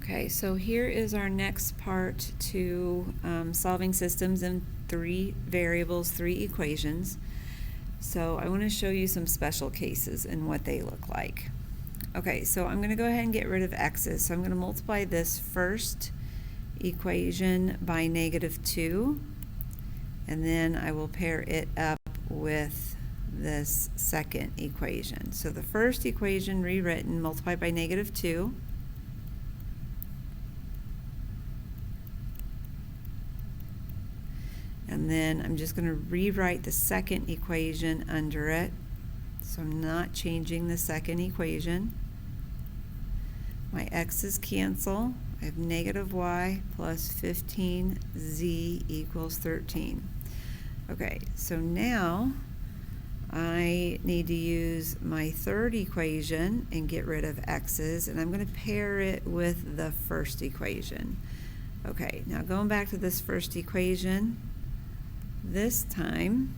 Okay, so here is our next part to solving systems in 3 variables, 3 equations. So I want to show you some special cases and what they look like. Okay, so I'm going to go ahead and get rid of x's. So I'm going to multiply this first equation by -2, and then I will pair it up with this second equation. So the first equation rewritten, multiplied by -2. And then I'm just going to rewrite the second equation under it. So I'm not changing the second equation. My x's cancel. I have -y plus 15z equals 13. Okay, so now I need to use my third equation and get rid of x's, and I'm going to pair it with the first equation. Okay, now going back to this first equation, this time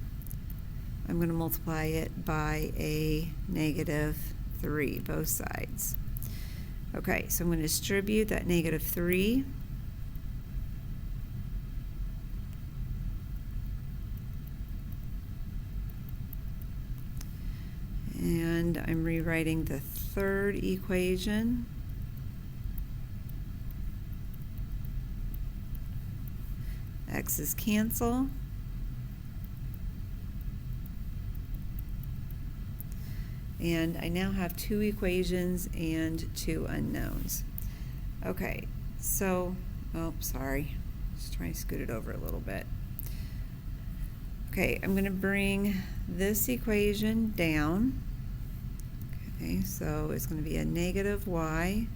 I'm going to multiply it by a -3, both sides. Okay, so I'm going to distribute that -3. And I'm rewriting the third equation. X's cancel. And I now have 2 equations and 2 unknowns. Okay, so, oh, sorry. Just trying to scoot it over a little bit. Okay, I'm going to bring this equation down. Okay, so it's going to be a -y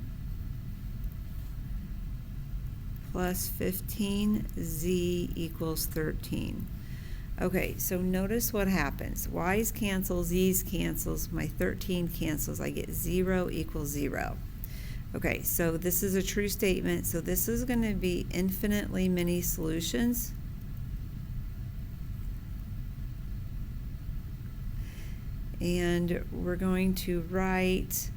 plus 15z equals 13. Okay, so notice what happens. Y's cancel, z's cancels, my 13 cancels. I get 0 equals 0. Okay, so this is a true statement. So this is going to be infinitely many solutions. And we're going to write,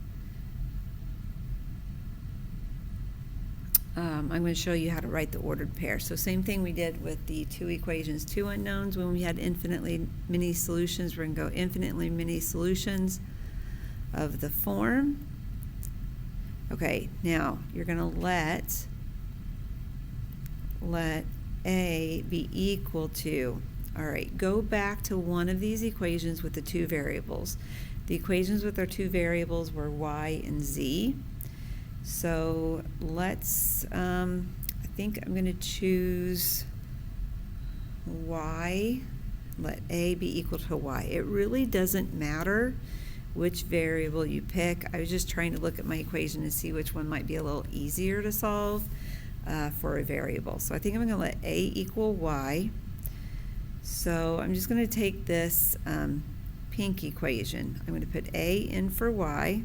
I'm going to show you how to write the ordered pair. So same thing we did with the 2 equations, 2 unknowns. When we had infinitely many solutions, we're going to go infinitely many solutions of the form. Okay, now you're going to let A be equal to, all right, go back to one of these equations with the 2 variables. The equations with our 2 variables were y and z. So let's, I think I'm going to choose y, let A be equal to y. It really doesn't matter which variable you pick. I was just trying to look at my equation and see which one might be a little easier to solve for a variable. So I think I'm going to let A equal y. So I'm just going to take this pink equation. I'm going to put A in for y,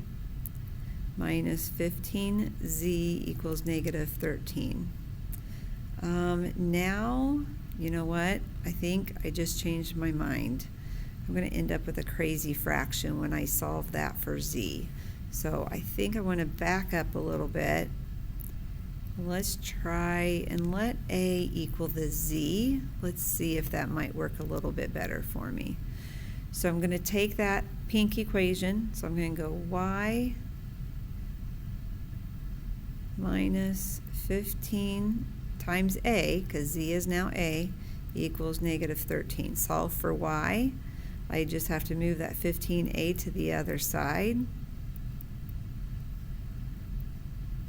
minus 15z equals -13. Now, you know what? I think I just changed my mind. I'm going to end up with a crazy fraction when I solve that for z. So I think I want to back up a little bit. Let's try and let A equal the z. Let's see if that might work a little bit better for me. So I'm going to take that pink equation. So I'm going to go y minus 15 times A, because z is now A, equals -13. Solve for y. I just have to move that 15a to the other side.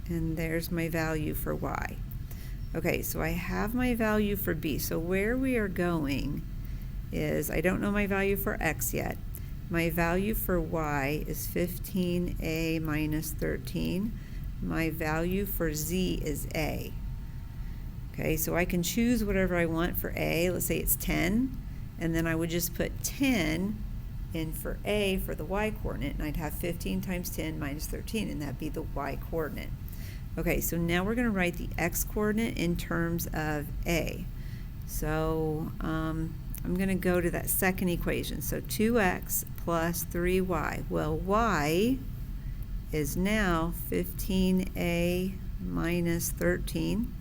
And there's my value for y. Okay, so I have my value for b. So where we are going is, I don't know my value for x yet. My value for y is 15a minus 13. My value for z is a. Okay, so I can choose whatever I want for a. Let's say it's 10, and then I would just put 10 in for a for the y coordinate, and I'd have 15 times 10 minus 13, and that'd be the y coordinate. Okay, so now we're going to write the x coordinate in terms of a. So I'm going to go to that second equation. So 2x plus 3y. Well, y is now 15a minus 13,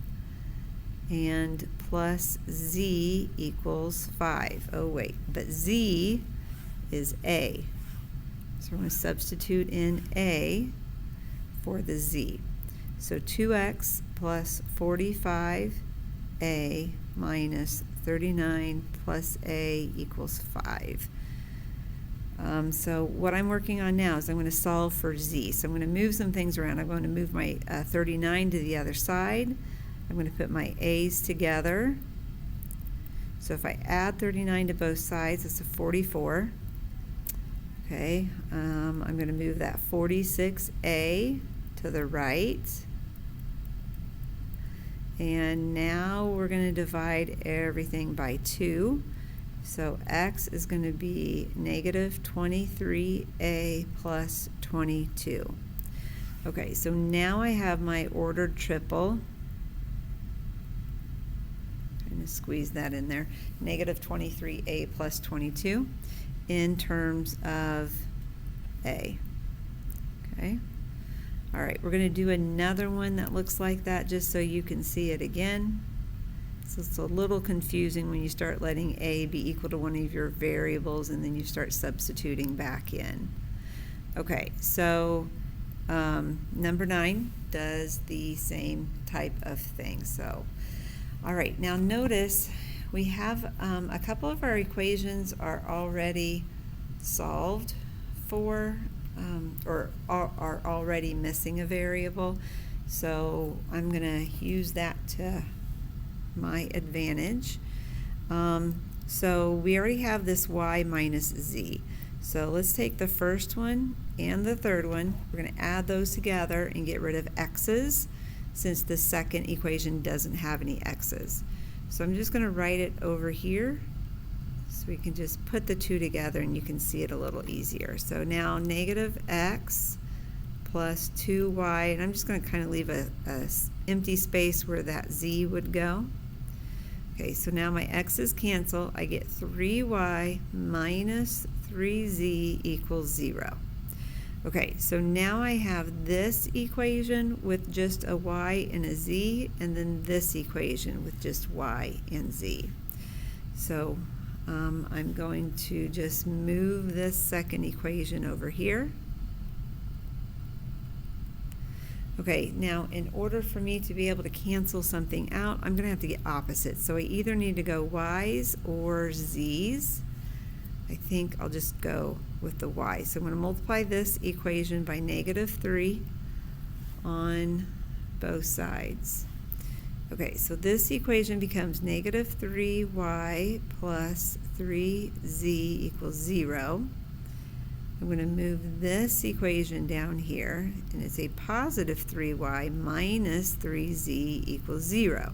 and plus z equals 5. Oh wait, but z is a. So we're going to substitute in a for the z. So 2x plus 45a minus 39 plus a equals 5. So what I'm working on now is I'm going to solve for z. So I'm going to move some things around. I'm going to move my 39 to the other side. I'm going to put my a's together. So if I add 39 to both sides, it's a 44. Okay, I'm going to move that 46a to the right. And now we're going to divide everything by 2. So x is going to be negative 23a plus 22. Okay, so now I have my ordered triple. Trying to squeeze that in there. Negative 23a plus 22 in terms of a. Okay. All right, we're going to do another one that looks like that just so you can see it again. So it's a little confusing when you start letting a be equal to one of your variables and then you start substituting back in. Okay, so number 9 does the same type of thing. So, all right, now notice we have a couple of our equations are already solved for or are already missing a variable. So I'm going to use that to my advantage. So we already have this y minus z. So let's take the first one and the third one. We're going to add those together and get rid of x's since the second equation doesn't have any x's. So I'm just going to write it over here so we can just put the two together and you can see it a little easier. So now negative x plus 2y, and I'm just going to kind of leave a empty space where that z would go. Okay, so now my x's cancel. I get 3y minus 3z equals 0. Okay, so now I have this equation with just a y and a z, and then this equation with just y and z. So I'm going to just move this second equation over here. Okay, now in order for me to be able to cancel something out, I'm going to have to get opposites. So I either need to go y's or z's. I think I'll just go with the y. So I'm going to multiply this equation by negative 3 on both sides. Okay, so this equation becomes negative 3y plus 3z equals 0. I'm going to move this equation down here, and it's a positive 3y minus 3z equals 0.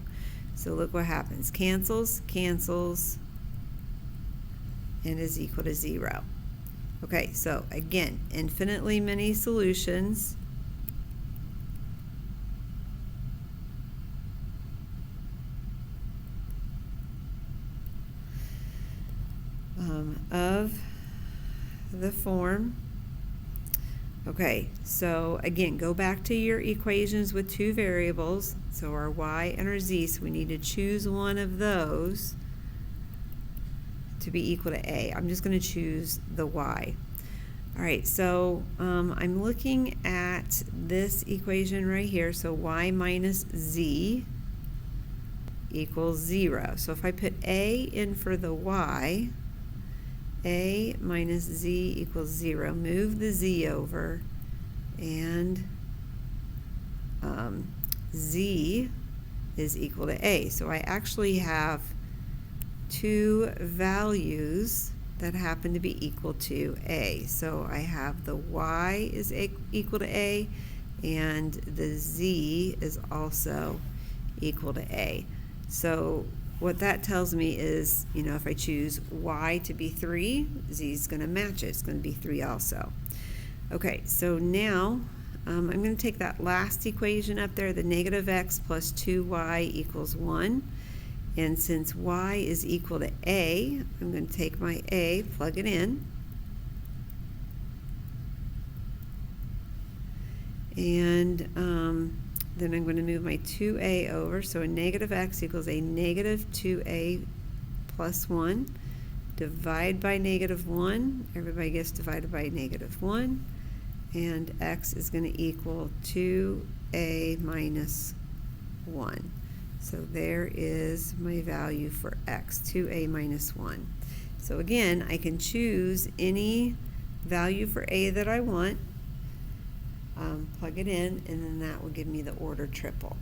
So look what happens. Cancels, cancels, and is equal to 0. Okay, so again, infinitely many solutions. Of the form. Okay, so again, go back to your equations with two variables. So our y and our z, so we need to choose one of those to be equal to a. I'm just going to choose the y. All right, so I'm looking at this equation right here. So y minus z equals 0. So if I put a in for the y, a minus z equals 0. Move the z over, and z is equal to a. So I actually have two values that happen to be equal to a. So I have the y is equal to a, and the z is also equal to a. So what that tells me is, you know, if I choose y to be 3, z is going to match it. It's going to be 3 also. Okay, so now I'm going to take that last equation up there, the negative x plus 2y equals 1. And since y is equal to a, I'm going to take my a, plug it in. And then I'm going to move my 2a over, so a negative x equals a negative 2a plus 1. Divide by negative 1, everybody gets divided by negative 1, and x is going to equal 2a minus 1. So there is my value for x, 2a minus 1. So again, I can choose any value for a that I want, plug it in, and then that will give me the order triple.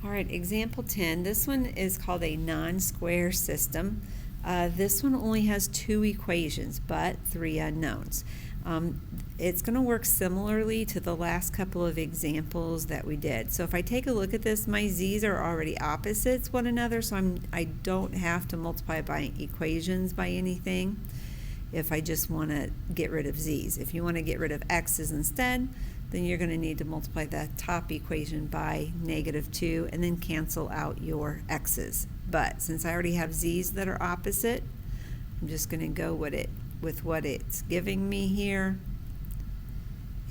All right, example 10. This one is called a non-square system. This one only has 2 equations, but 3 unknowns. It's going to work similarly to the last couple of examples that we did. So if I take a look at this, my z's are already opposites one another, so I don't have to multiply by equations by anything if I just want to get rid of z's. If you want to get rid of x's instead, then you're going to need to multiply that top equation by negative 2 and then cancel out your x's. But since I already have z's that are opposite, I'm just going to go with what it's giving me here,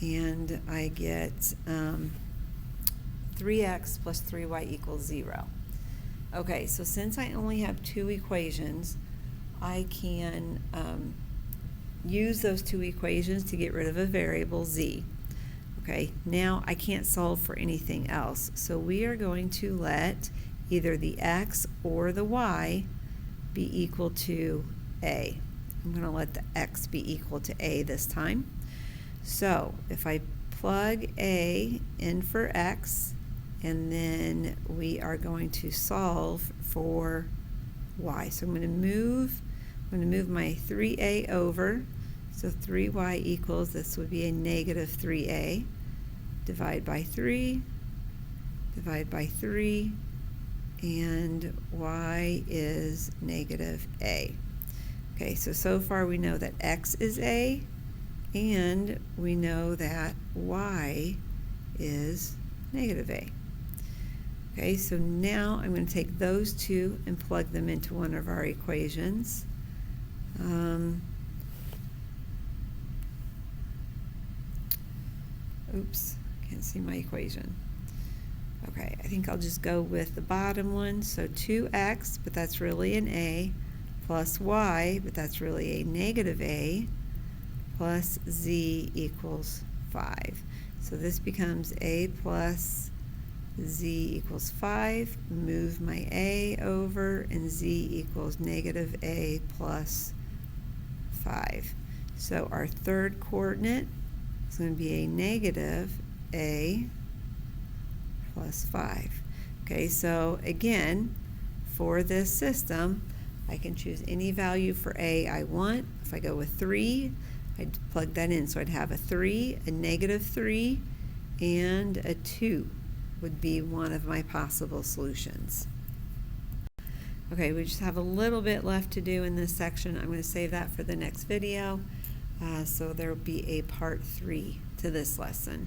and I get 3x plus 3y equals 0. Okay, so since I only have 2 equations, I can use those 2 equations to get rid of a variable z. Okay, now I can't solve for anything else, so we are going to let either the x or the y be equal to a. I'm going to let the x be equal to a this time. So if I plug a in for x, and then we are going to solve for y. So I'm going to move my 3a over. So 3y equals, this would be a negative 3a. Divide by 3, divide by 3, and y is negative a. Okay, so far we know that x is a, and we know that y is negative a. Okay, so now I'm going to take those 2 and plug them into one of our equations. Oops, can't see my equation. Okay, I think I'll just go with the bottom one. So 2x, but that's really an a, plus y, but that's really a negative a, plus z equals 5. So this becomes a plus z equals 5. Move my a over, and z equals negative a plus 5. So our third coordinate is going to be a negative a plus 5. Okay, so again, for this system, I can choose any value for a I want. If I go with 3, I'd plug that in. So I'd have a 3, a negative 3, and a 2 would be one of my possible solutions. Okay, we just have a little bit left to do in this section. I'm going to save that for the next video. So there will be a part 3 to this lesson.